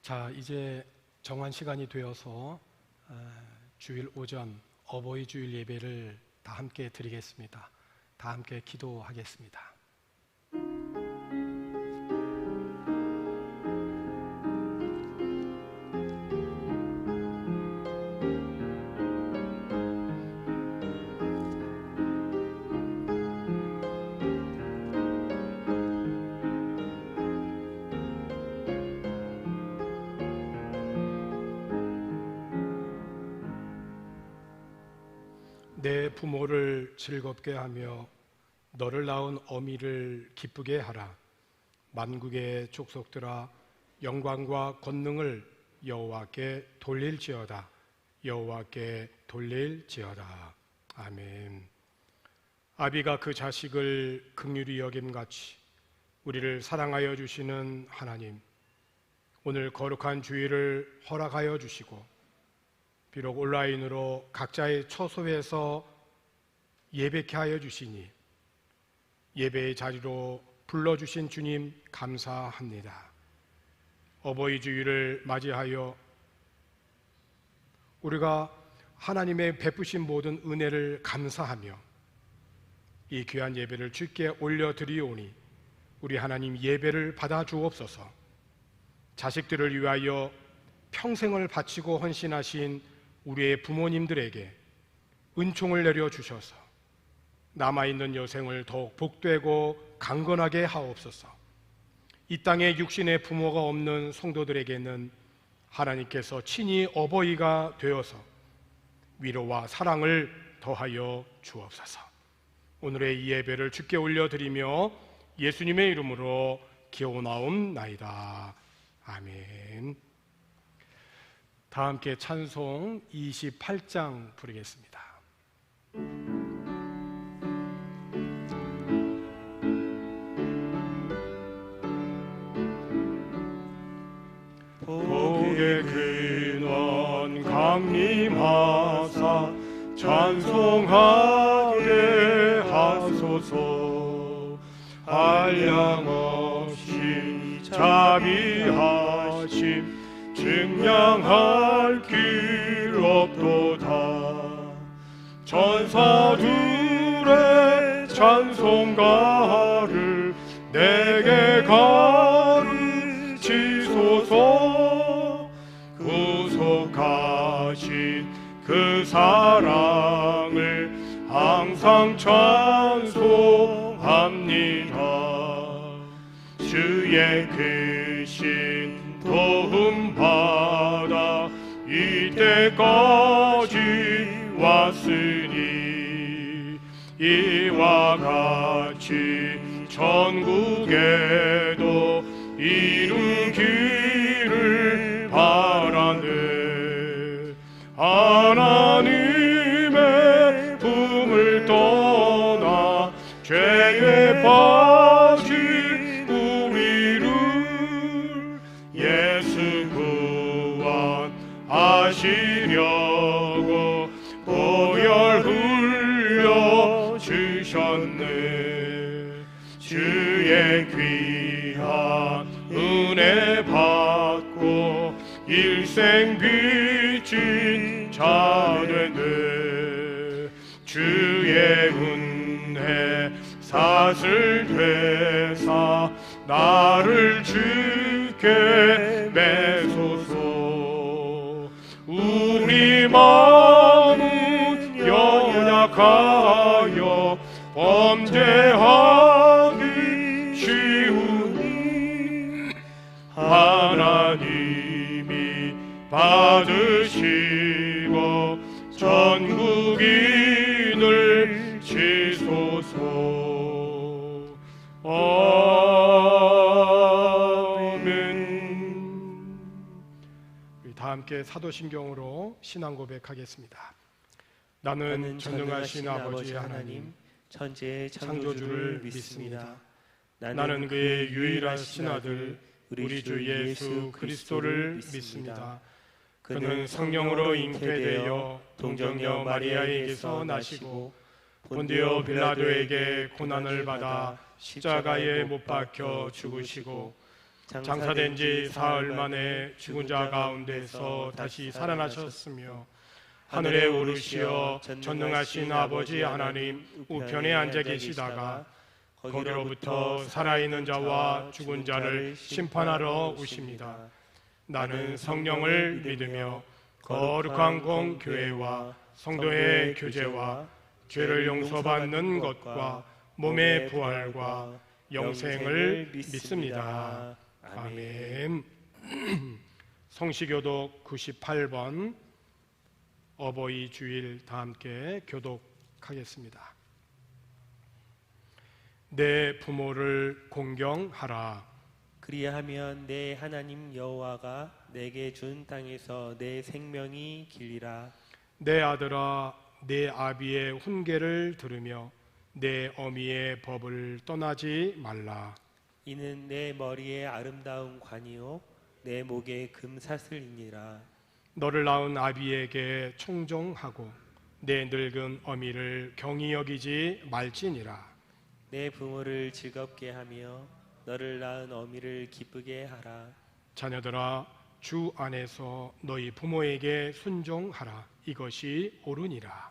자, 이제 정한 시간이 되어서 주일 오전 어버이 주일 예배를 다 함께 드리겠습니다. 다 함께 기도하겠습니다. 내 부모를 즐겁게 하며 너를 낳은 어미를 기쁘게 하라. 만국의 족속들아, 영광과 권능을 여호와께 돌릴지어다. 여호와께 돌릴지어다. 아멘. 아비가 그 자식을 긍휼히 여김같이 우리를 사랑하여 주시는 하나님, 오늘 거룩한 주일을 허락하여 주시고 비록 온라인으로 각자의 처소에서 예배케 하여 주시니 예배의 자리로 불러주신 주님 감사합니다. 어버이 주일을 맞이하여 우리가 하나님의 베푸신 모든 은혜를 감사하며 이 귀한 예배를 주께 올려드리오니 우리 하나님 예배를 받아 주옵소서. 자식들을 위하여 평생을 바치고 헌신하신 우리의 부모님들에게 은총을 내려주셔서 남아있는 여생을 더욱 복되고 강건하게 하옵소서. 이 땅에 육신의 부모가 없는 성도들에게는 하나님께서 친히 어버이가 되어서 위로와 사랑을 더하여 주옵소서. 오늘의 이 예배를 주께 올려드리며 예수님의 이름으로 기원하옵나이다. 아멘. 다 함께 찬송 28장 부르겠습니다. 복의 근원 강림하사 찬송하게 하소서. 한량없이 자비하심 증량할 길 없도다. 천사들의 찬송가를 내게 가르치소서. 구속하신 그 사랑을 항상 찬송합니다. 주의 크신 도움 받아 이때까지 왔으니 이와 같이 천국에도 이루기를 바라네. 하나님의 품을 떠나 죄에 빠진 하시려고 보혈 흘려 주셨네. 주의 귀한 은혜 받고 일생 빚진 자 되네. 주의 은혜 사슬 되사 나를 주께 매소서. 우리 마음은 연약하여 범죄하기 쉬우니 하나님이 받으시고 전국인을 지소서. 다 함께 사도신경으로 신앙 고백하겠습니다. 나는 전능하신 아버지 하나님 천지의 창조주를 믿습니다. 나는 그의 유일하신 아들 우리 주 예수 그리스도를 믿습니다. 그는 성령으로 잉태되어 동정녀 마리아에게서 나시고 본디오 빌라도에게 고난을 받아 십자가에 못 박혀 죽으시고 장사된 지 사흘 만에 죽은 자 가운데서 다시 살아나셨으며 하늘에 오르시어 전능하신 아버지 하나님 우편에 앉아 계시다가 거기로부터 살아있는 자와 죽은 자를 심판하러 오십니다. 나는 성령을 믿으며 거룩한 공교회와 성도의 교제와 죄를 용서받는 것과 몸의 부활과 영생을 믿습니다. 아멘. 성시교독 98번 어버이 주일 다 함께 교독하겠습니다. 내 부모를 공경하라. 그리하면 내 하나님 여호와가 내게 준 땅에서 내 생명이 길리라. 내 아들아, 내 아비의 훈계를 들으며 내 어미의 법을 떠나지 말라. 이는 내 머리에 아름다운 관이요 내 목에 금사슬이니라. 너를 낳은 아비에게 청종하고 내 늙은 어미를 경히 여기지 말지니라. 내 부모를 즐겁게 하며 너를 낳은 어미를 기쁘게 하라. 자녀들아, 주 안에서 너희 부모에게 순종하라. 이것이 옳으니라.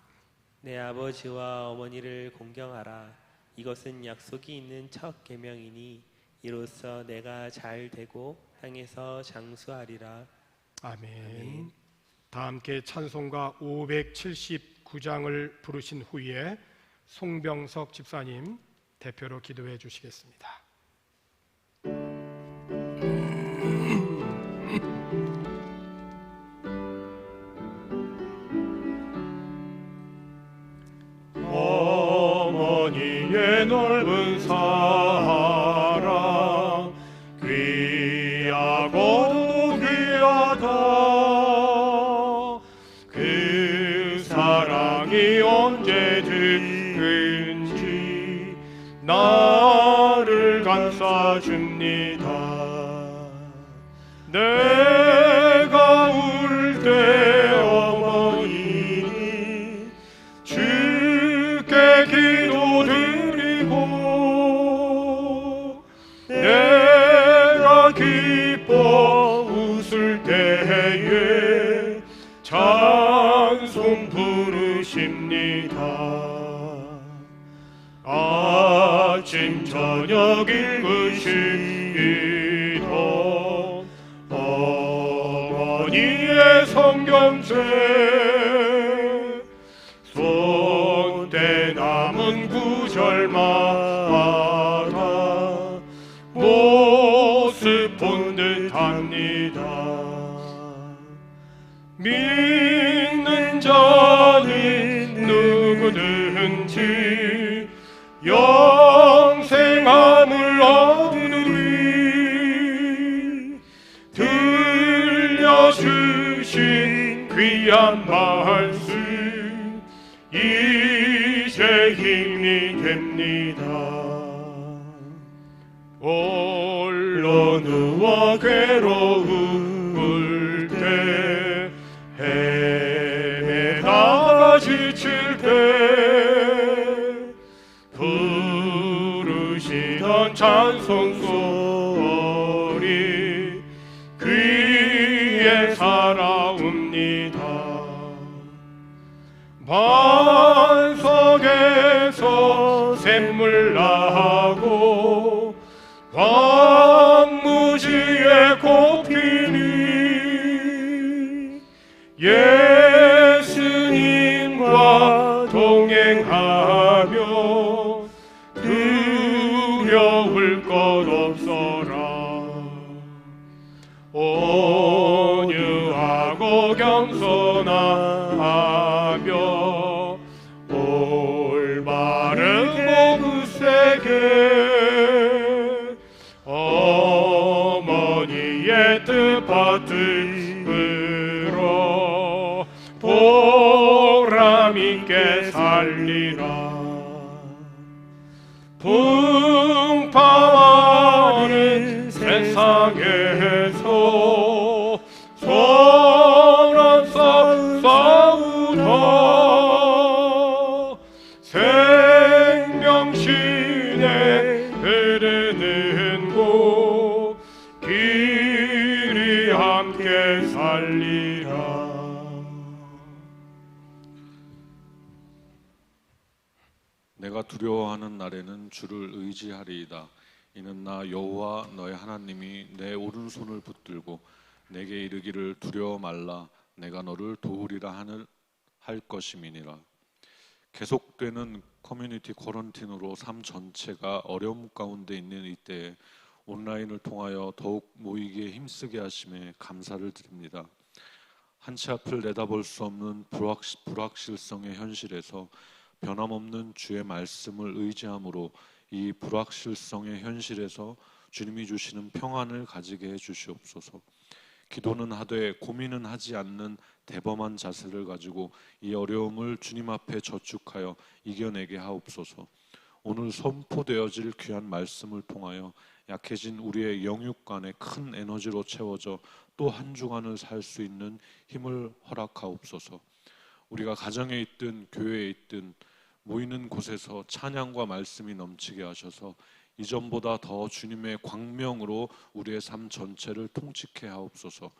내 아버지와 어머니를 공경하라. 이것은 약속이 있는 첫 계명이니 이로써 내가 잘 되고 땅에서 장수하리라. 아멘. 다 함께 찬송가 579장을 부르신 후에 송병석 집사님 대표로 기도해 주시겠습니다. 어머니의 넓은 사랑 귀하고도 귀하다. 그 사랑이 언제든지 나를 감싸줍니다. 내가 울 때 어머니 주께 기도드리고 내가 기뻐 웃을 때에 찬송 부르십니다. 아침 저녁 읽으시던 어머니의 성경책 손때 남은 구절마다 모습 본 듯합니다. 믿는 자는 누구든지 영생함을 얻으리. 들려주신 귀한 말씀 이제 힘이 됩니다. 홀로 누워 괴로울 때 헤매다가 지칠 때 부르시던 찬송소리 귀에 살아옵니다. 반석에서 샘물 나고 광무지에 꽃피니 예수님과 동행하며 두려울 것 없어라. 온유하고 겸손하며 올바른 모습에게 어머니의 뜻받들어 보람있게 살리라. 풍파하는 세상에서 선한 싸움 싸우다 생명신에 흐르는 곳 길 함께 살리라. 내가 두려워하는 날에는 주를 의지하리이다. 이는 나 여호와 너의 하나님이 내 오른손을 붙들고 내게 이르기를 두려워 말라. 내가 너를 도우리라 할 것임이니라. 계속되는 커뮤니티 쿼런틴으로 삶 전체가 어려움 가운데 있는 이때에 온라인을 통하여 더욱 모이기에 힘쓰게 하심에 감사를 드립니다. 한치 앞을 내다볼 수 없는 불확실성의 현실에서 변함없는 주의 말씀을 의지함으로 이 불확실성의 현실에서 주님이 주시는 평안을 가지게 해주시옵소서. 기도는 하되 고민은 하지 않는 대범한 자세를 가지고 이 어려움을 주님 앞에 저축하여 이겨내게 하옵소서. 오늘 선포되어질 귀한 말씀을 통하여 약해진 우리의 영육간에 큰 에너지로 채워져 또 한 주간을 살 수 있는 힘을 허락하옵소서. 우리가 가정에 있든 교회에 있든 모이는 곳에서 찬양과 말씀이 넘치게 하셔서 이전보다 더 주님의 광명으로 우리의 삶 전체를 통치케 하옵소서.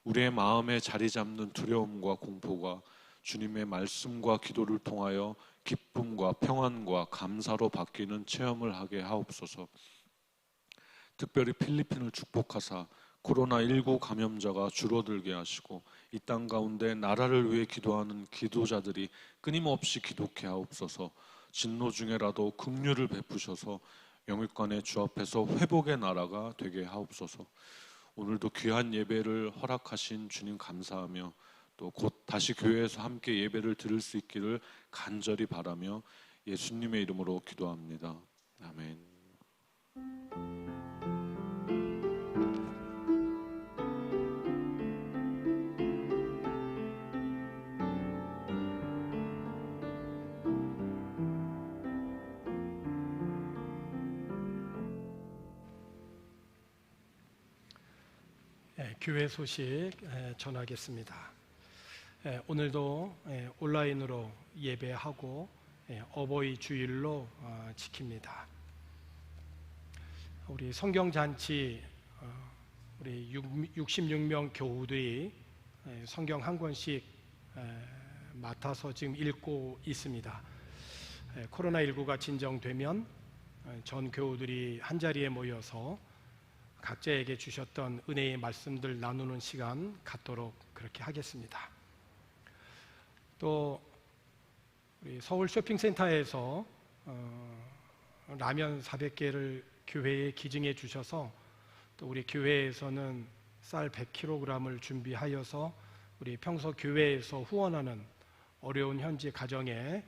우리의 마음에 자리 잡는 두려움과 공포가 주님의 말씀과 기도를 통하여 기쁨과 평안과 감사로 바뀌는 체험을 하게 하옵소서. 특별히 필리핀을 축복하사 코로나19 감염자가 줄어들게 하시고 이 땅 가운데 나라를 위해 기도하는 기도자들이 끊임없이 기도케 하옵소서. 진노 중에라도 긍휼을 베푸셔서 영육간의 주 앞에서 회복의 나라가 되게 하옵소서. 오늘도 귀한 예배를 허락하신 주님 감사하며 또 곧 다시 교회에서 함께 예배를 드릴 수 있기를 간절히 바라며 예수님의 이름으로 기도합니다. 아멘. 교회 소식 전하겠습니다. 오늘도 온라인으로 예배하고 어버이 주일로 지킵니다. 우리 성경잔치 우리 66명 교우들이 성경 한 권씩 맡아서 지금 읽고 있습니다. 코로나19가 진정되면 전 교우들이 한자리에 모여서 각자에게 주셨던 은혜의 말씀들 나누는 시간 갖도록 그렇게 하겠습니다. 또 우리 서울 쇼핑센터에서 라면 400개를 교회에 기증해 주셔서 또 우리 교회에서는 쌀 100kg을 준비하여서 우리 평소 교회에서 후원하는 어려운 현지 가정에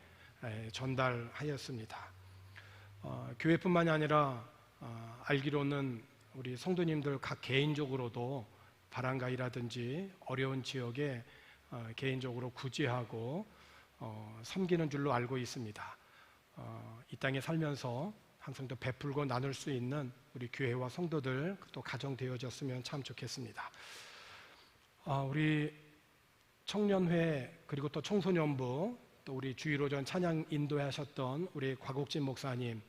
전달하였습니다. 교회뿐만이 아니라 알기로는 우리 성도님들 각 개인적으로도 바람가이라든지 어려운 지역에 개인적으로 구제하고 섬기는 줄로 알고 있습니다. 이 땅에 살면서 항상 더 베풀고 나눌 수 있는 우리 교회와 성도들 또 가정되어졌으면 참 좋겠습니다. 우리 청년회 그리고 또 청소년부 또 우리 주일오전 찬양 인도하셨던 우리 곽옥진 목사님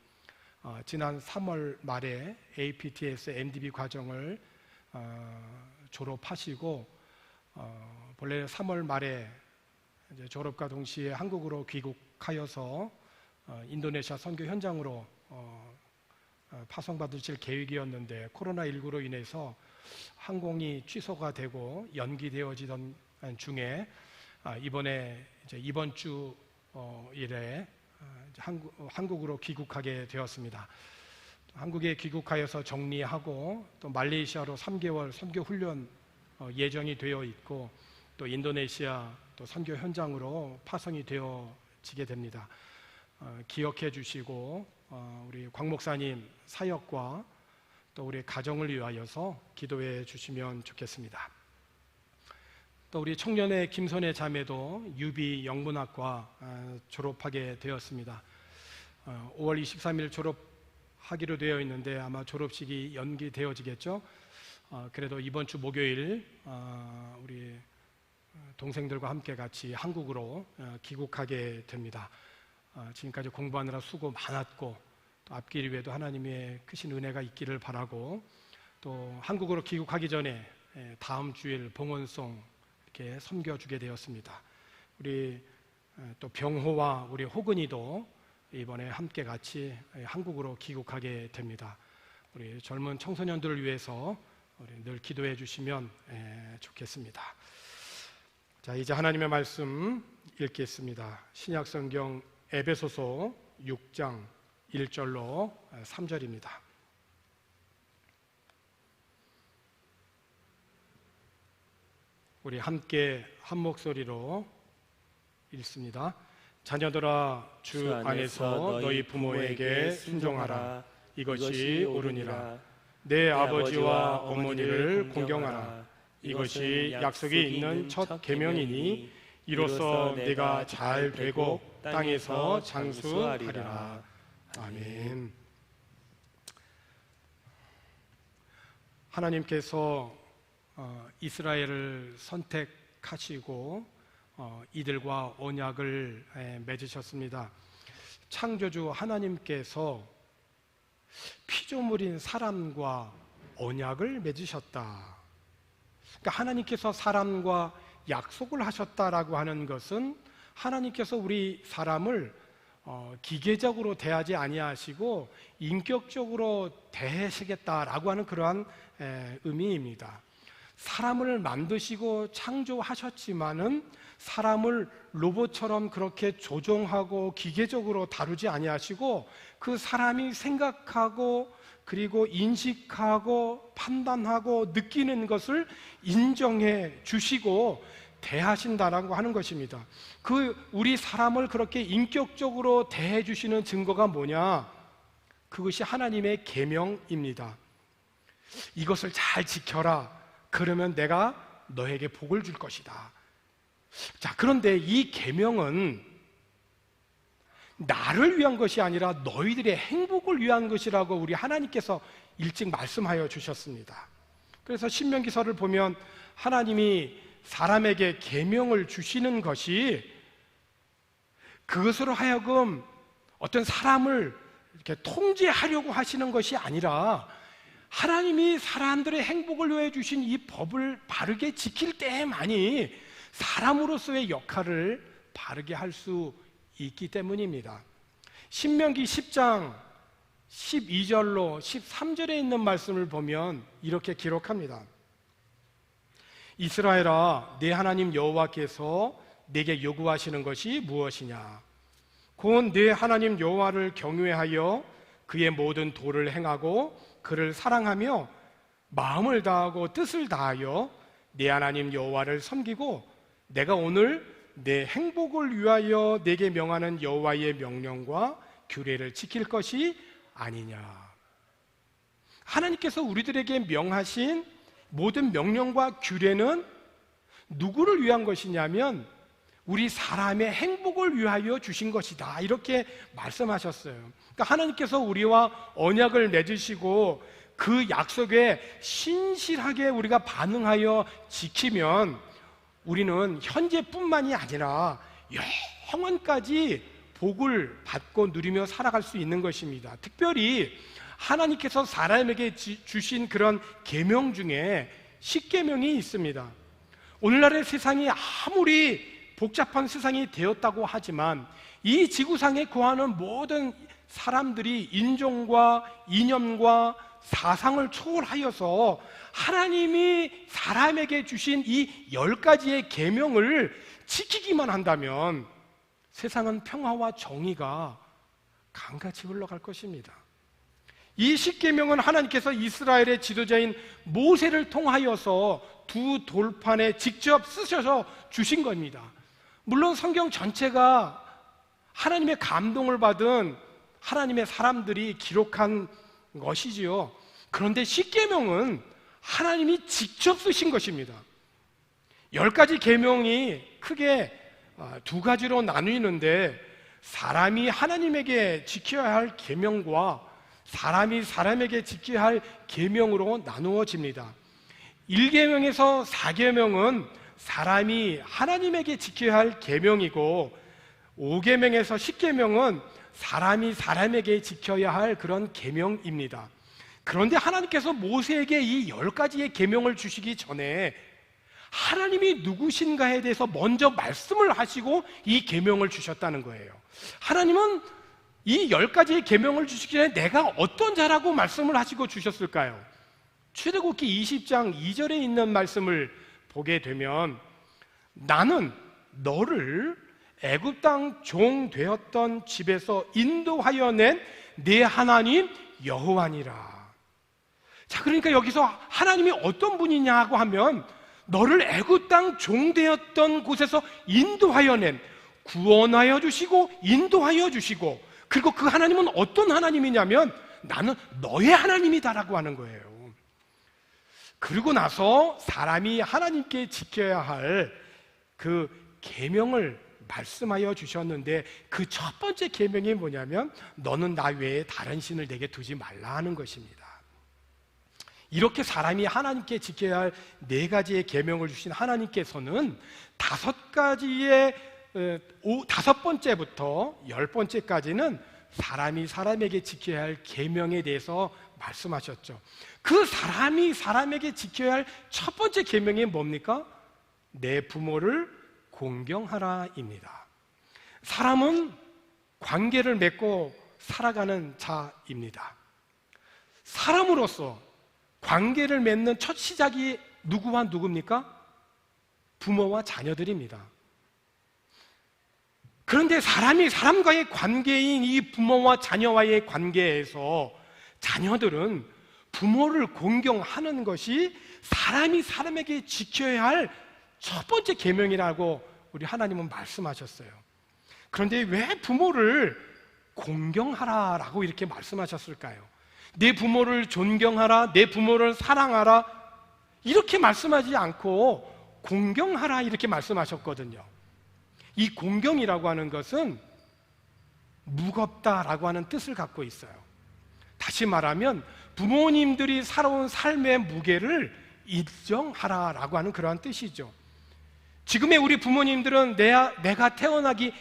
지난 3월 말에 APTS MDB 과정을 졸업하시고 본래 3월 말에 이제 졸업과 동시에 한국으로 귀국하여서 인도네시아 선교 현장으로 파송받으실 계획이었는데 코로나19로 인해서 항공이 취소가 되고 연기되어지던 중에 이번에 이제 이번 주 일에 한국으로 귀국하게 되었습니다. 한국에 귀국하여서 정리하고 또 말레이시아로 3개월 선교 훈련 예정이 되어 있고 또 인도네시아 또 선교 현장으로 파송이 되어지게 됩니다. 기억해 주시고 우리 곽 목사님 사역과 또 우리 가정을 위하여서 기도해 주시면 좋겠습니다. 또 우리 청년의 김선혜 자매도 유비 영문학과 졸업하게 되었습니다. 5월 23일 졸업하기로 되어 있는데 아마 졸업식이 연기되어지겠죠. 그래도 이번 주 목요일 우리 동생들과 함께 같이 한국으로 귀국하게 됩니다. 지금까지 공부하느라 수고 많았고 또 앞길 위에도 하나님의 크신 은혜가 있기를 바라고 또 한국으로 귀국하기 전에 다음 주일 봉헌송 이렇게 섬겨주게 되었습니다. 우리 또 병호와 우리 호근이도 이번에 함께 같이 한국으로 귀국하게 됩니다. 우리 젊은 청소년들을 위해서 우리 늘 기도해 주시면 좋겠습니다. 자, 이제 하나님의 말씀 읽겠습니다. 신약성경 에베소서 6장 1절로 3절입니다. 우리 함께 한 목소리로 읽습니다. 자녀들아, 주 안에서 너희 부모에게 순종하라. 이것이 옳으니라. 내 아버지와 어머니를 공경하라. 이것이 약속이 있는 첫 계명이니 이로써 내가 잘 되고 땅에서 장수하리라. 아멘. 하나님께서 이스라엘을 선택하시고 이들과 언약을 맺으셨습니다. 창조주 하나님께서 피조물인 사람과 언약을 맺으셨다. 그러니까 하나님께서 사람과 약속을 하셨다라고 하는 것은 하나님께서 우리 사람을 기계적으로 대하지 아니하시고 인격적으로 대하시겠다라고 하는 그러한 의미입니다. 사람을 만드시고 창조하셨지만은 사람을 로봇처럼 그렇게 조종하고 기계적으로 다루지 아니하시고 그 사람이 생각하고 그리고 인식하고 판단하고 느끼는 것을 인정해 주시고 대하신다라고 하는 것입니다. 그 우리 사람을 그렇게 인격적으로 대해 주시는 증거가 뭐냐? 그것이 하나님의 계명입니다. 이것을 잘 지켜라. 그러면 내가 너에게 복을 줄 것이다. 자, 그런데 이 계명은 나를 위한 것이 아니라 너희들의 행복을 위한 것이라고 우리 하나님께서 일찍 말씀하여 주셨습니다. 그래서 신명기서를 보면 하나님이 사람에게 계명을 주시는 것이 그것으로 하여금 어떤 사람을 이렇게 통제하려고 하시는 것이 아니라 하나님이 사람들의 행복을 위해 주신 이 법을 바르게 지킬 때만이 사람으로서의 역할을 바르게 할 수 있기 때문입니다. 신명기 10장 12절로 13절에 있는 말씀을 보면 이렇게 기록합니다. 이스라엘아, 내 하나님 여호와께서 내게 요구하시는 것이 무엇이냐? 곧 내 하나님 여호와를 경외하여 그의 모든 도를 행하고 그를 사랑하며 마음을 다하고 뜻을 다하여 내 하나님 여호와를 섬기고 내가 오늘 내 행복을 위하여 내게 명하는 여호와의 명령과 규례를 지킬 것이 아니냐. 하나님께서 우리들에게 명하신 모든 명령과 규례는 누구를 위한 것이냐면 우리 사람의 행복을 위하여 주신 것이다, 이렇게 말씀하셨어요. 그러니까 하나님께서 우리와 언약을 맺으시고 그 약속에 신실하게 우리가 반응하여 지키면 우리는 현재뿐만이 아니라 영원까지 복을 받고 누리며 살아갈 수 있는 것입니다. 특별히 하나님께서 사람에게 주신 그런 계명 중에 십계명이 있습니다. 오늘날의 세상이 아무리 복잡한 세상이 되었다고 하지만 이 지구상에 거하는 모든 사람들이 인종과 이념과 사상을 초월하여서 하나님이 사람에게 주신 이 10가지의 계명을 지키기만 한다면 세상은 평화와 정의가 강같이 흘러갈 것입니다. 이 십계명은 하나님께서 이스라엘의 지도자인 모세를 통하여서 두 돌판에 직접 쓰셔서 주신 겁니다. 물론 성경 전체가 하나님의 감동을 받은 하나님의 사람들이 기록한 것이지요. 그런데 십계명은 하나님이 직접 쓰신 것입니다. 10가지 계명이 크게 두 가지로 나뉘는데 사람이 하나님에게 지켜야 할 계명과 사람이 사람에게 지켜야 할 계명으로 나누어집니다. 1계명에서 4계명은 사람이 하나님에게 지켜야 할 계명이고 5계명에서 10계명은 사람이 사람에게 지켜야 할 그런 계명입니다. 그런데 하나님께서 모세에게 이 10가지의 계명을 주시기 전에 하나님이 누구신가에 대해서 먼저 말씀을 하시고 이 계명을 주셨다는 거예요. 하나님은 이 10가지의 계명을 주시기 전에 내가 어떤 자라고 말씀을 하시고 주셨을까요? 출애굽기 20장 2절에 있는 말씀을 보게 되면 나는 너를 애굽 땅 종 되었던 집에서 인도하여 낸 네 하나님 여호와니라. 자, 그러니까 여기서 하나님이 어떤 분이냐고 하면 너를 애굽 땅 종 되었던 곳에서 인도하여 낸, 구원하여 주시고 인도하여 주시고, 그리고 그 하나님은 어떤 하나님이냐면 나는 너의 하나님이다라고 하는 거예요. 그리고 나서 사람이 하나님께 지켜야 할 그 계명을 말씀하여 주셨는데 그 첫 번째 계명이 뭐냐면 너는 나 외에 다른 신을 내게 두지 말라 하는 것입니다. 이렇게 사람이 하나님께 지켜야 할 4가지의 계명을 주신 하나님께서는 5번째부터 10번째까지는 사람이 사람에게 지켜야 할 계명에 대해서 말씀하셨죠. 그 사람이 사람에게 지켜야 할 첫 번째 계명이 뭡니까? 내 부모를 공경하라입니다. 사람은 관계를 맺고 살아가는 자입니다. 사람으로서 관계를 맺는 첫 시작이 누구와 누구입니까? 부모와 자녀들입니다. 그런데 사람이 사람과의 관계인 이 부모와 자녀와의 관계에서 자녀들은 부모를 공경하는 것이 사람이 사람에게 지켜야 할 첫 번째 계명이라고 우리 하나님은 말씀하셨어요. 그런데 왜 부모를 공경하라라고 이렇게 말씀하셨을까요? 내 부모를 존경하라, 내 부모를 사랑하라 이렇게 말씀하지 않고 공경하라 이렇게 말씀하셨거든요. 이 공경이라고 하는 것은 무겁다라고 하는 뜻을 갖고 있어요. 다시 말하면 부모님들이 살아온 삶의 무게를 인정하라라고 하는 그러한 뜻이죠. 지금의 우리 부모님들은 내가 태어나기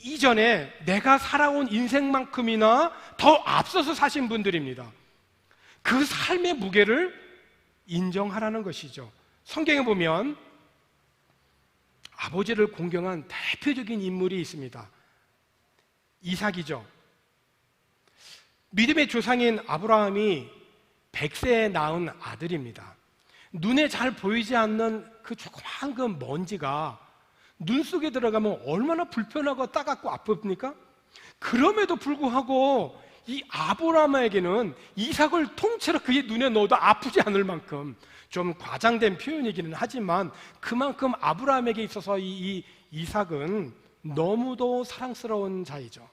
이전에 내가 살아온 인생만큼이나 더 앞서서 사신 분들입니다. 그 삶의 무게를 인정하라는 것이죠. 성경에 보면 아버지를 공경한 대표적인 인물이 있습니다. 이삭이죠. 믿음의 조상인 아브라함이 100세에 낳은 아들입니다. 눈에 잘 보이지 않는 그 조그마한 그 먼지가 눈 속에 들어가면 얼마나 불편하고 따갑고 아픕니까? 그럼에도 불구하고 이 아브라함에게는 이삭을 통째로 그의 눈에 넣어도 아프지 않을 만큼, 좀 과장된 표현이기는 하지만 그만큼 아브라함에게 있어서 이 이삭은 너무도 사랑스러운 자이죠.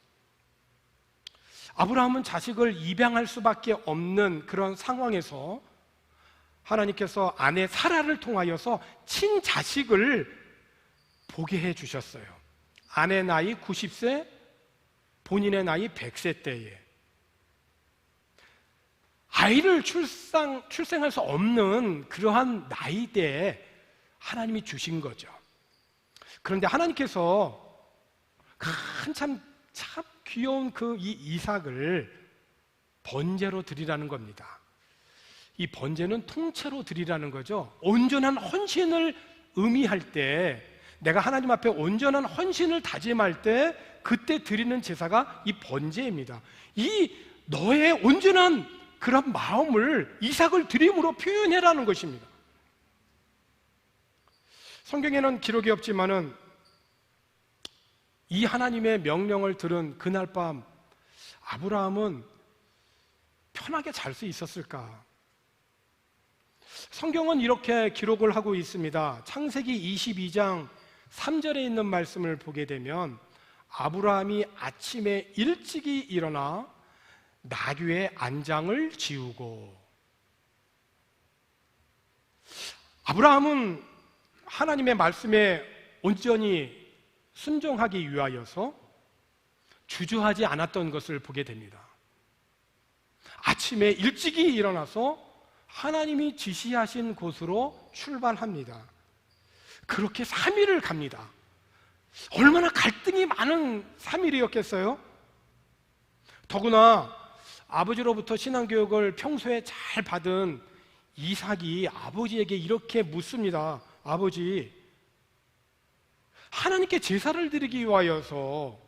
아브라함은 자식을 입양할 수밖에 없는 그런 상황에서 하나님께서 아내 사라를 통하여서 친자식을 보게 해 주셨어요. 아내 나이 90세, 본인의 나이 100세 때에 아이를 출생할 수 없는 그러한 나이대에 하나님이 주신 거죠. 그런데 하나님께서 한참 참 귀여운 이 이삭을 번제로 드리라는 겁니다. 이 번제는 통째로 드리라는 거죠. 온전한 헌신을 의미할 때, 내가 하나님 앞에 온전한 헌신을 다짐할 때 그때 드리는 제사가 이 번제입니다. 이 너의 온전한 그런 마음을 이삭을 드림으로 표현해라는 것입니다. 성경에는 기록이 없지만은 이 하나님의 명령을 들은 그날 밤 아브라함은 편하게 잘 수 있었을까? 성경은 이렇게 기록을 하고 있습니다. 창세기 22장 3절에 있는 말씀을 보게 되면 아브라함이 아침에 일찍이 일어나 나귀의 안장을 지우고, 아브라함은 하나님의 말씀에 온전히 순종하기 위하여서 주저하지 않았던 것을 보게 됩니다. 아침에 일찍이 일어나서 하나님이 지시하신 곳으로 출발합니다. 그렇게 3일을 갑니다. 얼마나 갈등이 많은 3일이었겠어요? 더구나 아버지로부터 신앙교육을 평소에 잘 받은 이삭이 아버지에게 이렇게 묻습니다. 아버지, 하나님께 제사를 드리기 위하여서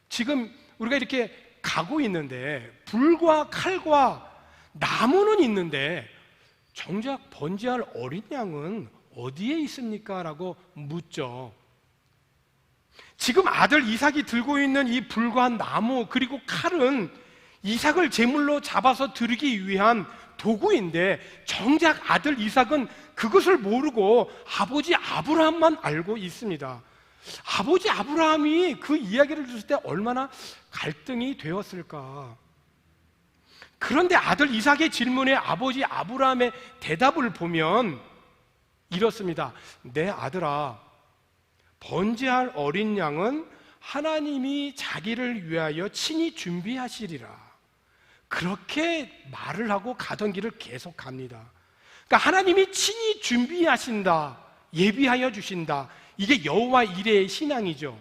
지금 우리가 이렇게 가고 있는데 불과 칼과 나무는 있는데 정작 번제할 어린 양은 어디에 있습니까? 라고 묻죠. 지금 아들 이삭이 들고 있는 이 불과 나무 그리고 칼은 이삭을 제물로 잡아서 드리기 위한 도구인데 정작 아들 이삭은 그것을 모르고 아버지 아브라함만 알고 있습니다. 아버지 아브라함이 그 이야기를 들을 때 얼마나 갈등이 되었을까. 그런데 아들 이삭의 질문에 아버지 아브라함의 대답을 보면 이렇습니다. 내 아들아, 번제할 어린 양은 하나님이 자기를 위하여 친히 준비하시리라. 그렇게 말을 하고 가던 길을 계속 갑니다. 그러니까 하나님이 친히 준비하신다, 예비하여 주신다. 이게 여호와 이레의 신앙이죠.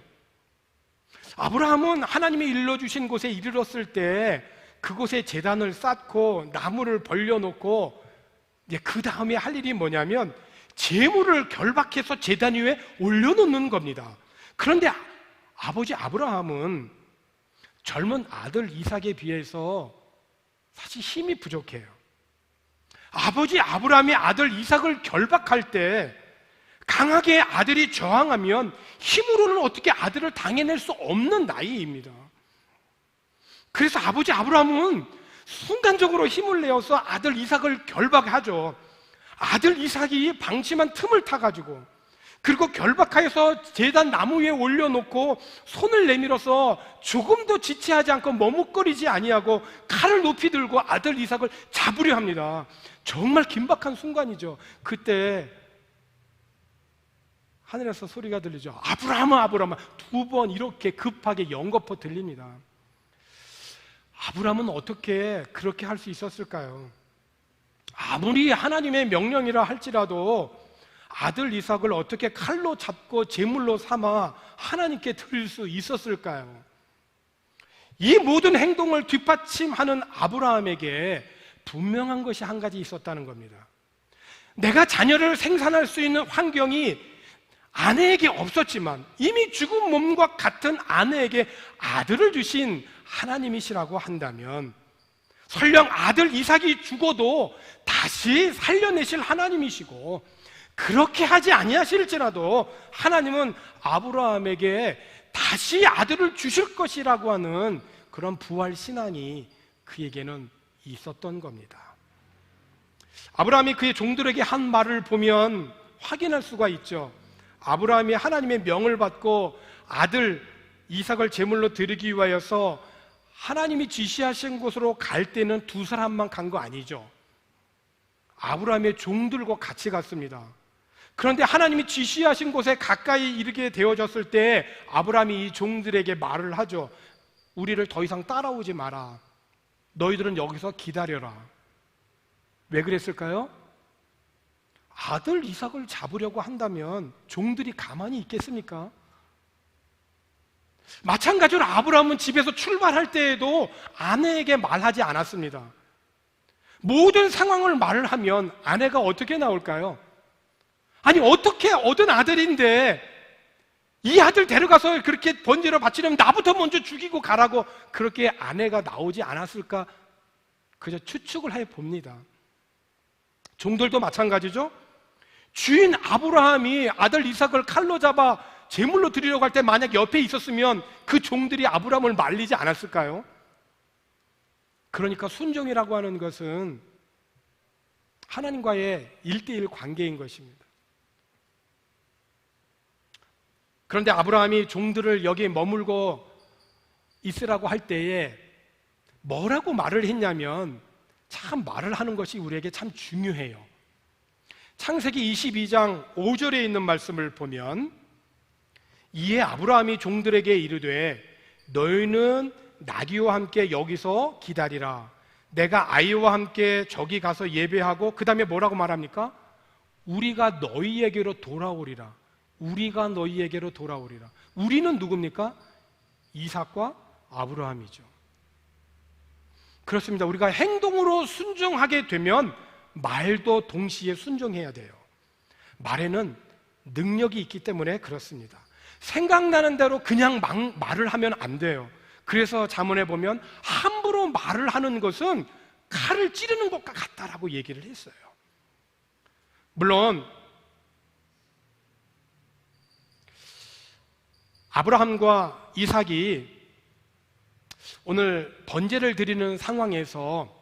아브라함은 하나님이 일러주신 곳에 이르렀을 때 그곳에 제단을 쌓고 나무를 벌려놓고 이제 그 다음에 할 일이 뭐냐면 제물을 결박해서 제단 위에 올려놓는 겁니다. 그런데 아버지 아브라함은 젊은 아들 이삭에 비해서 사실 힘이 부족해요. 아버지 아브라함이 아들 이삭을 결박할 때 강하게 아들이 저항하면 힘으로는 어떻게 아들을 당해낼 수 없는 나이입니다. 그래서 아버지 아브라함은 순간적으로 힘을 내어서 아들 이삭을 결박하죠. 아들 이삭이 방심한 틈을 타가지고 그리고 결박하여서 제단 나무 위에 올려놓고 손을 내밀어서 조금도 지체하지 않고 머뭇거리지 아니하고 칼을 높이 들고 아들 이삭을 잡으려 합니다. 정말 긴박한 순간이죠. 그때 하늘에서 소리가 들리죠. 아브라함아, 아브라함아. 2번 이렇게 급하게 연거푸 들립니다. 아브라함은 어떻게 그렇게 할 수 있었을까요? 아무리 하나님의 명령이라 할지라도 아들 이삭을 어떻게 칼로 잡고 제물로 삼아 하나님께 드릴 수 있었을까요? 이 모든 행동을 뒷받침하는 아브라함에게 분명한 것이 한 가지 있었다는 겁니다. 내가 자녀를 생산할 수 있는 환경이 아내에게 없었지만 이미 죽은 몸과 같은 아내에게 아들을 주신 하나님이시라고 한다면 설령 아들 이삭이 죽어도 다시 살려내실 하나님이시고 그렇게 하지 아니하실지라도 하나님은 아브라함에게 다시 아들을 주실 것이라고 하는 그런 부활 신앙이 그에게는 있었던 겁니다. 아브라함이 그의 종들에게 한 말을 보면 확인할 수가 있죠. 아브라함이 하나님의 명을 받고 아들 이삭을 제물로 드리기 위하여서 하나님이 지시하신 곳으로 갈 때는 2사람만 간 거 아니죠. 아브라함의 종들과 같이 갔습니다. 그런데 하나님이 지시하신 곳에 가까이 이르게 되어졌을 때 아브라함이 이 종들에게 말을 하죠. 우리를 더 이상 따라오지 마라. 너희들은 여기서 기다려라. 왜 그랬을까요? 아들 이삭을 잡으려고 한다면 종들이 가만히 있겠습니까? 마찬가지로 아브라함은 집에서 출발할 때에도 아내에게 말하지 않았습니다. 모든 상황을 말을 하면 아내가 어떻게 나올까요? 아니 어떻게 얻은 아들인데 이 아들 데려가서 그렇게 번제로 바치려면 나부터 먼저 죽이고 가라고 그렇게 아내가 나오지 않았을까? 그저 추측을 해봅니다. 종들도 마찬가지죠. 주인 아브라함이 아들 이삭을 칼로 잡아 제물로 드리려고 할 때 만약 옆에 있었으면 그 종들이 아브라함을 말리지 않았을까요? 그러니까 순종이라고 하는 것은 하나님과의 1:1 관계인 것입니다. 그런데 아브라함이 종들을 여기에 머물고 있으라고 할 때에 뭐라고 말을 했냐면 참 말을 하는 것이 우리에게 참 중요해요. 창세기 22장 5절에 있는 말씀을 보면 이에 아브라함이 종들에게 이르되 너희는 나귀와 함께 여기서 기다리라. 내가 아이와 함께 저기 가서 예배하고 그 다음에 뭐라고 말합니까? 우리가 너희에게로 돌아오리라. 우리가 너희에게로 돌아오리라. 우리는 누굽니까? 이삭과 아브라함이죠. 그렇습니다. 우리가 행동으로 순종하게 되면 말도 동시에 순종해야 돼요. 말에는 능력이 있기 때문에 그렇습니다. 생각나는 대로 그냥 말을 하면 안 돼요. 그래서 잠언에 보면 함부로 말을 하는 것은 칼을 찌르는 것과 같다라고 얘기를 했어요. 물론 아브라함과 이삭이 오늘 번제를 드리는 상황에서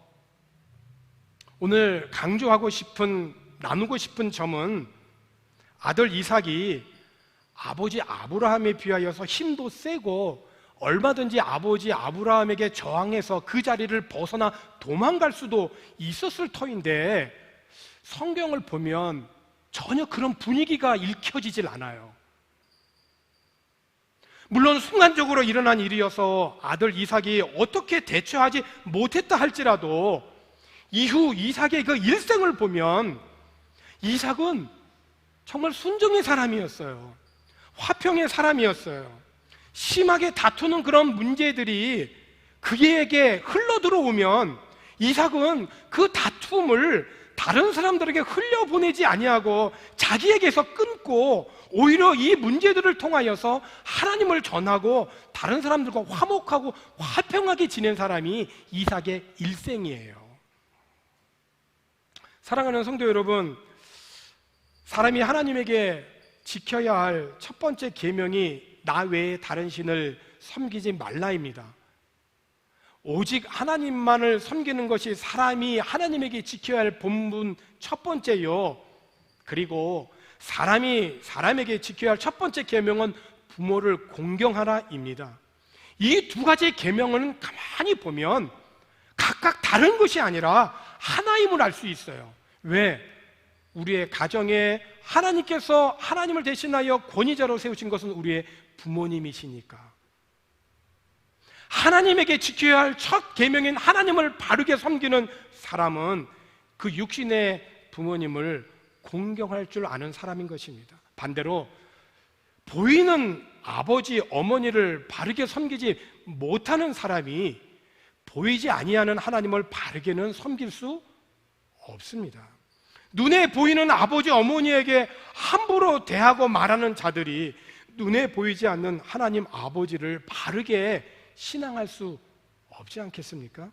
오늘 강조하고 싶은, 나누고 싶은 점은 아들 이삭이 아버지 아브라함에 비하여서 힘도 세고 얼마든지 아버지 아브라함에게 저항해서 그 자리를 벗어나 도망갈 수도 있었을 터인데 성경을 보면 전혀 그런 분위기가 읽혀지질 않아요. 물론 순간적으로 일어난 일이어서 아들 이삭이 어떻게 대처하지 못했다 할지라도 이후 이삭의 그 일생을 보면 이삭은 정말 순종의 사람이었어요. 화평의 사람이었어요. 심하게 다투는 그런 문제들이 그에게 흘러들어오면 이삭은 그 다툼을 다른 사람들에게 흘려보내지 아니하고 자기에게서 끊고 오히려 이 문제들을 통하여서 하나님을 전하고 다른 사람들과 화목하고 화평하게 지낸 사람이 이삭의 일생이에요. 사랑하는 성도 여러분, 사람이 하나님에게 지켜야 할 첫 번째 계명이 나 외에 다른 신을 섬기지 말라입니다. 오직 하나님만을 섬기는 것이 사람이 하나님에게 지켜야 할 본분 첫 번째요. 그리고 사람이 사람에게 지켜야 할 첫 번째 계명은 부모를 공경하라입니다. 이 두 가지 계명은 가만히 보면 각각 다른 것이 아니라 하나임을 알 수 있어요. 왜? 우리의 가정에 하나님께서 하나님을 대신하여 권위자로 세우신 것은 우리의 부모님이시니까. 하나님에게 지켜야 할 첫 계명인 하나님을 바르게 섬기는 사람은 그 육신의 부모님을 공경할 줄 아는 사람인 것입니다. 반대로 보이는 아버지, 어머니를 바르게 섬기지 못하는 사람이 보이지 아니하는 하나님을 바르게는 섬길 수 없습니다. 눈에 보이는 아버지, 어머니에게 함부로 대하고 말하는 자들이 눈에 보이지 않는 하나님 아버지를 바르게 신앙할 수 없지 않겠습니까?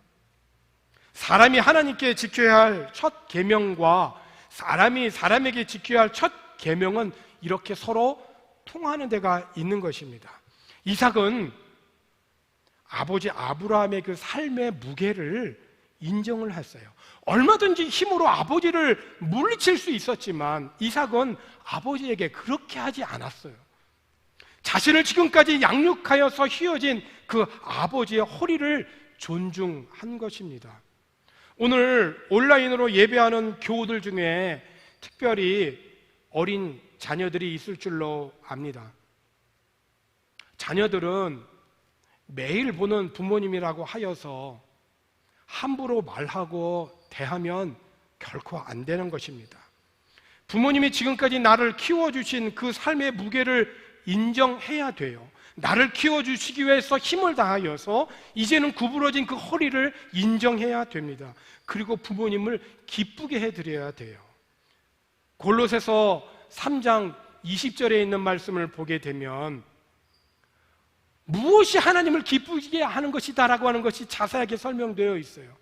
사람이 하나님께 지켜야 할 첫 계명과 사람이 사람에게 지켜야 할 첫 계명은 이렇게 서로 통하는 데가 있는 것입니다. 이삭은 아버지 아브라함의 그 삶의 무게를 인정을 했어요. 얼마든지 힘으로 아버지를 물리칠 수 있었지만 이삭은 아버지에게 그렇게 하지 않았어요. 자신을 지금까지 양육하여서 휘어진 그 아버지의 허리를 존중한 것입니다. 오늘 온라인으로 예배하는 교우들 중에 특별히 어린 자녀들이 있을 줄로 압니다. 자녀들은 매일 보는 부모님이라고 하여서 함부로 말하고 대하면 결코 안 되는 것입니다. 부모님이 지금까지 나를 키워주신 그 삶의 무게를 인정해야 돼요. 나를 키워주시기 위해서 힘을 다하여서 이제는 구부러진 그 허리를 인정해야 됩니다. 그리고 부모님을 기쁘게 해드려야 돼요. 골로새서 3장 20절에 있는 말씀을 보게 되면 무엇이 하나님을 기쁘게 하는 것이다라고 하는 것이 자세하게 설명되어 있어요.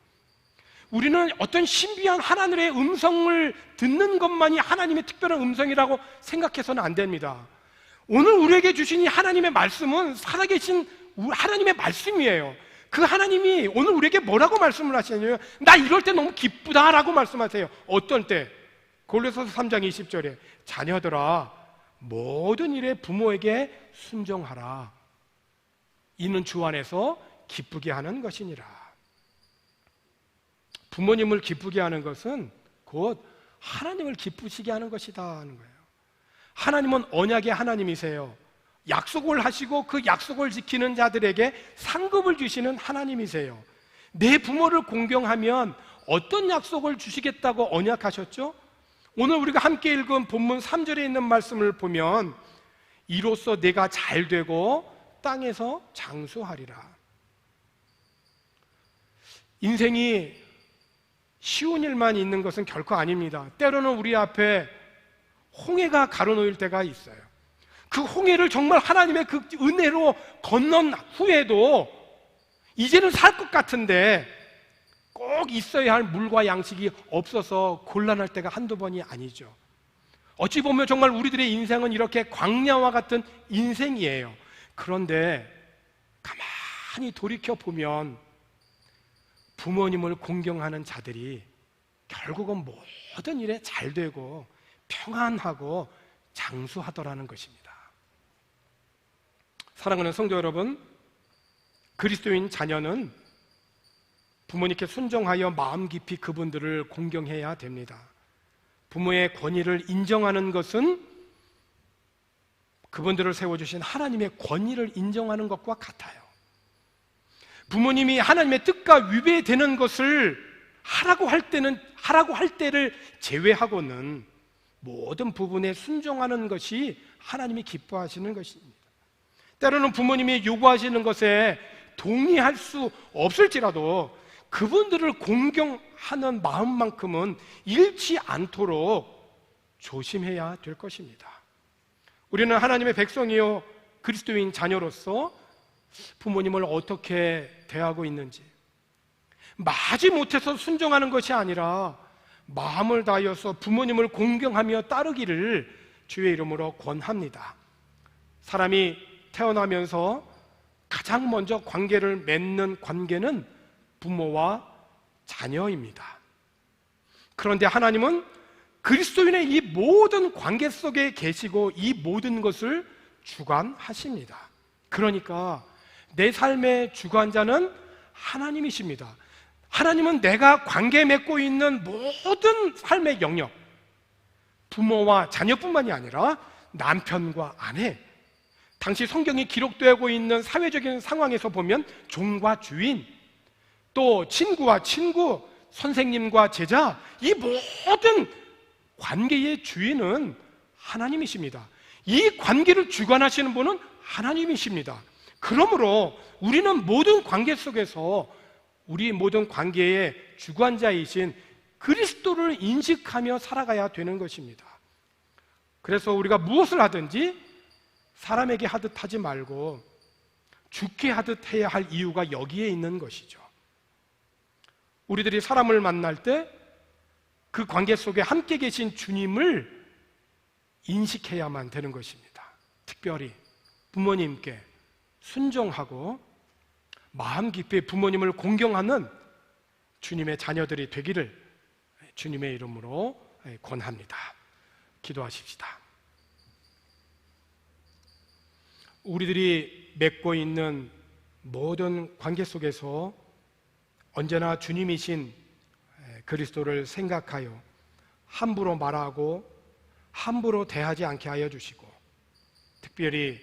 우리는 어떤 신비한 하나님의 음성을 듣는 것만이 하나님의 특별한 음성이라고 생각해서는 안 됩니다. 오늘 우리에게 주신 이 하나님의 말씀은 살아계신 하나님의 말씀이에요. 그 하나님이 오늘 우리에게 뭐라고 말씀을 하시냐면 나 이럴 때 너무 기쁘다라고 말씀하세요. 어떤 때? 골로새서 3장 20절에 자녀들아 모든 일에 부모에게 순종하라. 이는 주 안에서 기쁘게 하는 것이니라. 부모님을 기쁘게 하는 것은 곧 하나님을 기쁘시게 하는 것이다 하는 거예요. 하나님은 언약의 하나님이세요. 약속을 하시고 그 약속을 지키는 자들에게 상급을 주시는 하나님이세요. 내 부모를 공경하면 어떤 약속을 주시겠다고 언약하셨죠? 오늘 우리가 함께 읽은 본문 3절에 있는 말씀을 보면 이로써 내가 잘 되고 땅에서 장수하리라. 인생이 쉬운 일만 있는 것은 결코 아닙니다. 때로는 우리 앞에 홍해가 가로놓일 때가 있어요. 그 홍해를 정말 하나님의 그 은혜로 건넌 후에도 이제는 살 것 같은데 꼭 있어야 할 물과 양식이 없어서 곤란할 때가 한두 번이 아니죠. 어찌 보면 정말 우리들의 인생은 이렇게 광야와 같은 인생이에요. 그런데 가만히 돌이켜 보면 부모님을 공경하는 자들이 결국은 모든 일에 잘 되고 평안하고 장수하더라는 것입니다. 사랑하는 성도 여러분, 그리스도인 자녀는 부모님께 순종하여 마음 깊이 그분들을 공경해야 됩니다. 부모의 권위를 인정하는 것은 그분들을 세워주신 하나님의 권위를 인정하는 것과 같아요. 부모님이 하나님의 뜻과 위배되는 것을 하라고 할 때를 제외하고는 모든 부분에 순종하는 것이 하나님이 기뻐하시는 것입니다. 때로는 부모님이 요구하시는 것에 동의할 수 없을지라도 그분들을 공경하는 마음만큼은 잃지 않도록 조심해야 될 것입니다. 우리는 하나님의 백성이요 그리스도인 자녀로서 부모님을 어떻게 대하고 있는지, 마지 못해서 순종하는 것이 아니라 마음을 다하여서 부모님을 공경하며 따르기를 주의 이름으로 권합니다. 사람이 태어나면서 가장 먼저 관계를 맺는 관계는 부모와 자녀입니다. 그런데 하나님은 그리스도인의 이 모든 관계 속에 계시고 이 모든 것을 주관하십니다. 그러니까 내 삶의 주관자는 하나님이십니다. 하나님은 내가 관계 맺고 있는 모든 삶의 영역, 부모와 자녀뿐만이 아니라 남편과 아내, 당시 성경이 기록되고 있는 사회적인 상황에서 보면 종과 주인, 또 친구와 친구, 선생님과 제자, 이 모든 관계의 주인은 하나님이십니다. 이 관계를 주관하시는 분은 하나님이십니다. 그러므로 우리는 모든 관계 속에서 우리 모든 관계의 주관자이신 그리스도를 인식하며 살아가야 되는 것입니다. 그래서 우리가 무엇을 하든지 사람에게 하듯 하지 말고 주께 하듯 해야 할 이유가 여기에 있는 것이죠. 우리들이 사람을 만날 때 그 관계 속에 함께 계신 주님을 인식해야만 되는 것입니다. 특별히 부모님께 순종하고 마음 깊이 부모님을 공경하는 주님의 자녀들이 되기를 주님의 이름으로 권합니다. 기도하십시다. 우리들이 맺고 있는 모든 관계 속에서 언제나 주님이신 그리스도를 생각하여 함부로 말하고 함부로 대하지 않게 하여 주시고, 특별히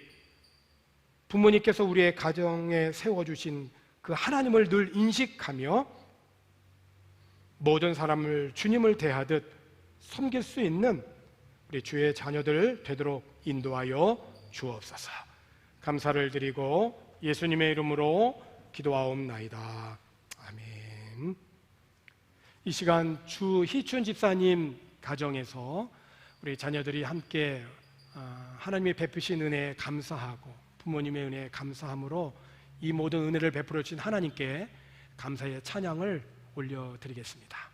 부모님께서 우리의 가정에 세워주신 그 하나님을 늘 인식하며 모든 사람을 주님을 대하듯 섬길 수 있는 우리 주의 자녀들 되도록 인도하여 주옵소서. 감사를 드리고 예수님의 이름으로 기도하옵나이다. 아멘. 이 시간 주희춘 집사님 가정에서 우리 자녀들이 함께 하나님이 베푸신 은혜에 감사하고 부모님의 은혜에 감사함으로 이 모든 은혜를 베풀어 주신 하나님께 감사의 찬양을 올려드리겠습니다.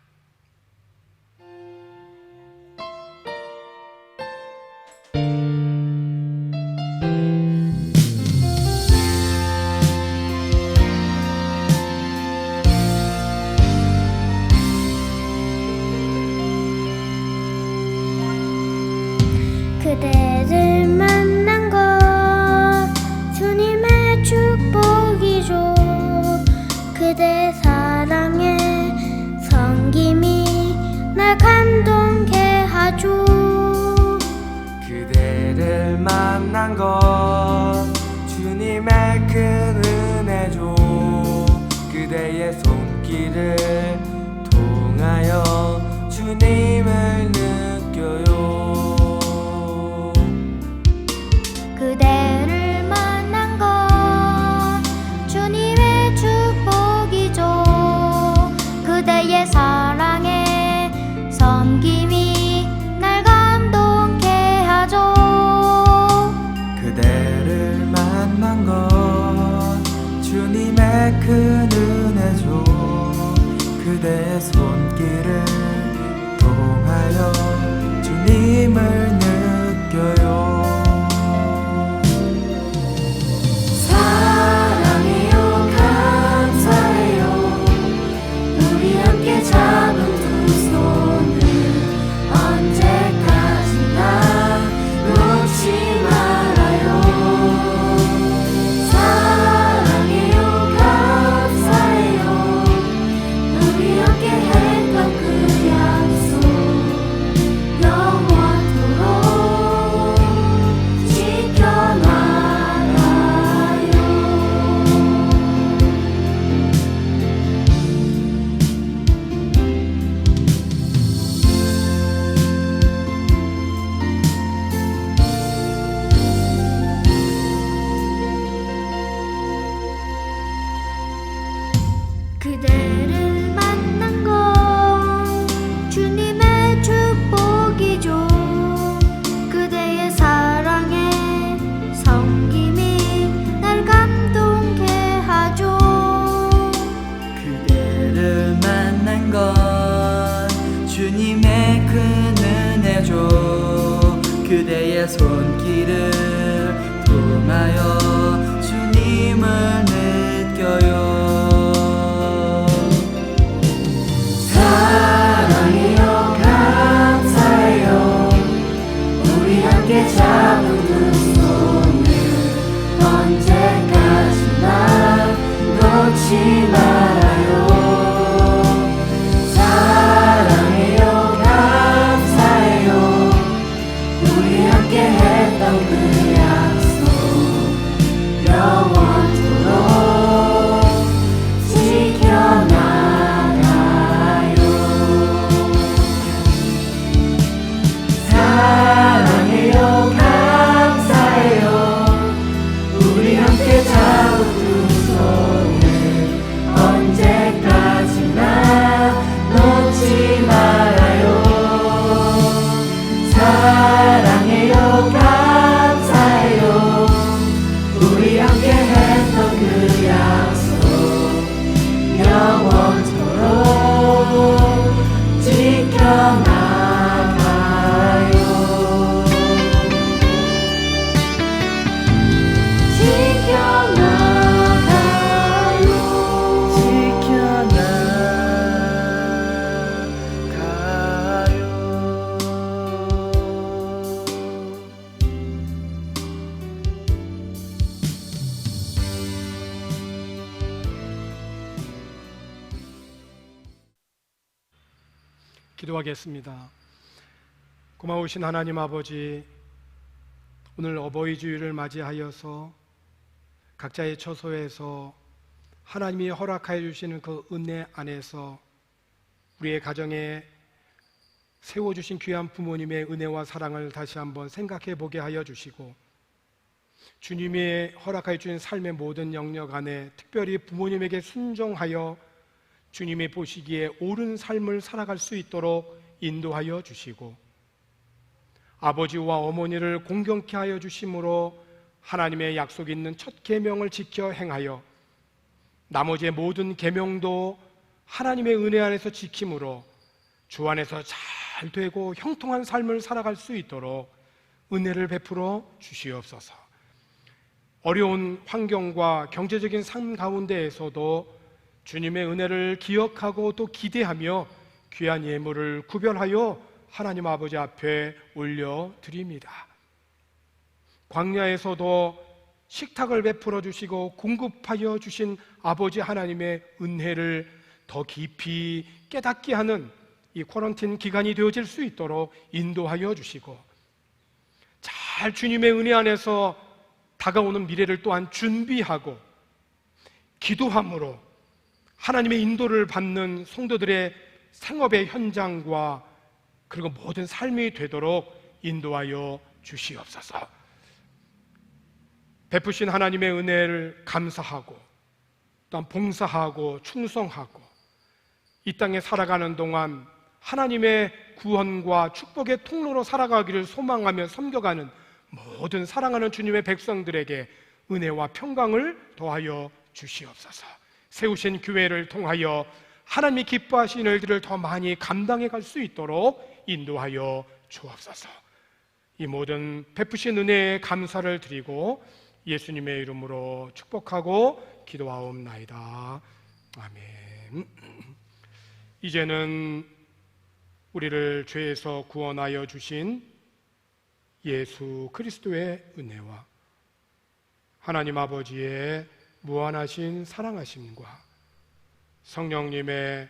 그대를 만난 것 주님의 축복이죠. 그대 사랑에 섬김이 날 감동케 하죠. 그대를 만난 것 주님의 큰 은혜죠. 그대의 손길을 통하여 주님을 느껴요. 그대를 만난 것 주님의 축복이죠. 해줘. 그대의 손길을 통하여 주님을 느껴요. 사랑해요, 감사해요. 우리 함께 잡은 두 손을 언제까지나 놓지 말아요. 사랑해요, 감사해요. 우리 함께 했던 그 약속 영원토록 지켜나가요. 사랑해요, 감사해요. 우리 함께 잡은 두 손을 언제까지나 놓지 말아요. 사랑해요, 감사해요. 우리 함께 했던 그 약속 영원토록 지켜나가요. 기도하겠습니다. 고마우신 하나님 아버지, 오늘 어버이 주일을 맞이하여서 각자의 처소에서 하나님이 허락하여 주시는 그 은혜 안에서 우리의 가정에 세워주신 귀한 부모님의 은혜와 사랑을 다시 한번 생각해 보게 하여 주시고, 주님이 허락하여 주신 삶의 모든 영역 안에 특별히 부모님에게 순종하여 주님이 보시기에 옳은 삶을 살아갈 수 있도록 인도하여 주시고, 아버지와 어머니를 공경케 하여 주심으로 하나님의 약속 있는 첫 계명을 지켜 행하여 나머지의 모든 계명도 하나님의 은혜 안에서 지킴으로 주 안에서 잘 되고 형통한 삶을 살아갈 수 있도록 은혜를 베풀어 주시옵소서. 어려운 환경과 경제적인 삶 가운데에서도 주님의 은혜를 기억하고 또 기대하며 귀한 예물을 구별하여 하나님 아버지 앞에 올려드립니다. 광야에서도 식탁을 베풀어 주시고 공급하여 주신 아버지 하나님의 은혜를 더 깊이 깨닫게 하는 이 쿼런틴 기간이 되어질 수 있도록 인도하여 주시고, 잘 주님의 은혜 안에서 다가오는 미래를 또한 준비하고 기도함으로 하나님의 인도를 받는 성도들의 생업의 현장과 그리고 모든 삶이 되도록 인도하여 주시옵소서. 베푸신 하나님의 은혜를 감사하고 또한 봉사하고 충성하고 이 땅에 살아가는 동안 하나님의 구원과 축복의 통로로 살아가기를 소망하며 섬겨가는 모든 사랑하는 주님의 백성들에게 은혜와 평강을 더하여 주시옵소서. 세우신 교회를 통하여 하나님이 기뻐하시는 일들을 더 많이 감당해 갈 수 있도록 인도하여 주옵소서. 이 모든 베푸신 은혜에 감사를 드리고 예수님의 이름으로 축복하고 기도하옵나이다. 아멘. 이제는 우리를 죄에서 구원하여 주신 예수 그리스도의 은혜와 하나님 아버지의 무한하신 사랑하심과 성령님의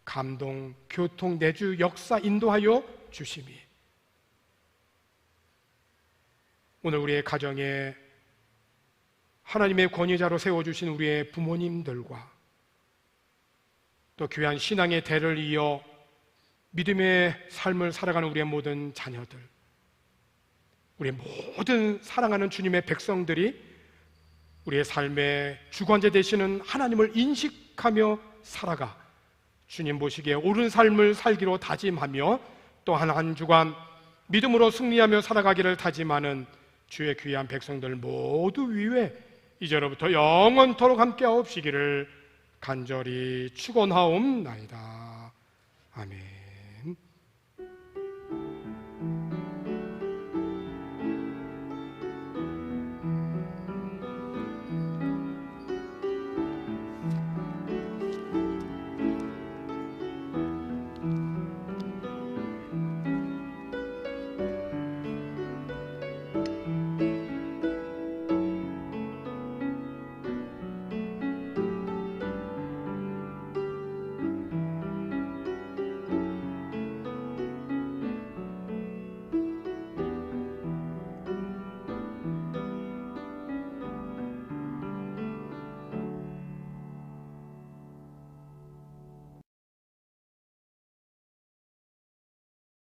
감동, 교통, 내주, 역사 인도하여 주심이 오늘 우리의 가정에 하나님의 권위자로 세워주신 우리의 부모님들과 또 귀한 신앙의 대를 이어 믿음의 삶을 살아가는 우리의 모든 자녀들, 우리의 모든 사랑하는 주님의 백성들이 우리의 삶의 주관자 되시는 하나님을 인식하며 살아가 주님 보시기에 옳은 삶을 살기로 다짐하며 또한 한 주간 믿음으로 승리하며 살아가기를 다짐하는 주의 귀한 백성들 모두 위에 이제로부터 영원토록 함께하옵시기를 간절히 축원하옵나이다. 아멘.